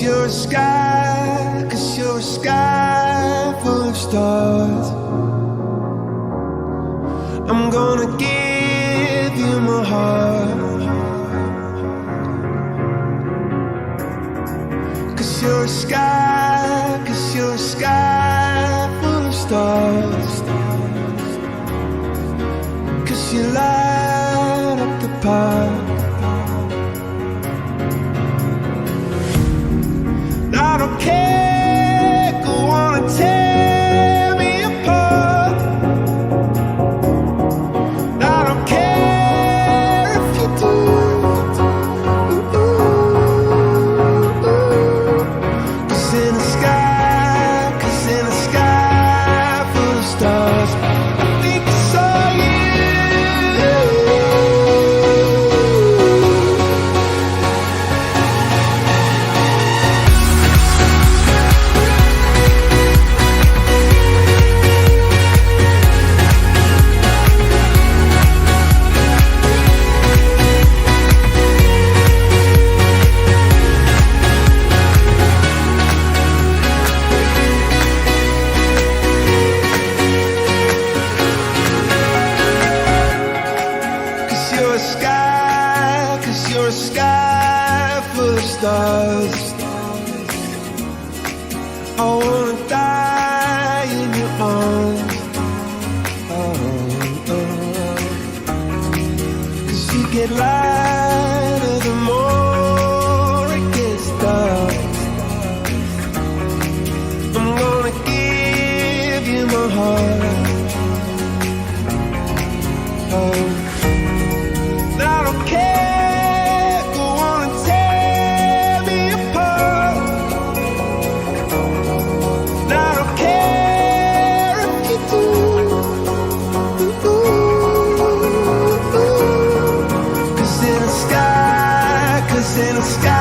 you're a sky, 'cause you're a sky full of stars. I'm gonna give you my heart, 'cause you're a sky, 'cause you're a sky full of stars. 'Cause you light up the park. I don't care, go on and tear me apart. I don't care if you do. 'Cause in the sky, 'cause in the sky full of stars, I think I saw you. You're a sky, 'cause you're a sky full of stars. I wanna die in your arms. Oh, oh. 'Cause you get lighter the more it gets dark. I'm gonna give you my heart. Oh, I don't care, go on and tear me apart. I don't care if you do. 'Cause in the sky, 'cause in the sky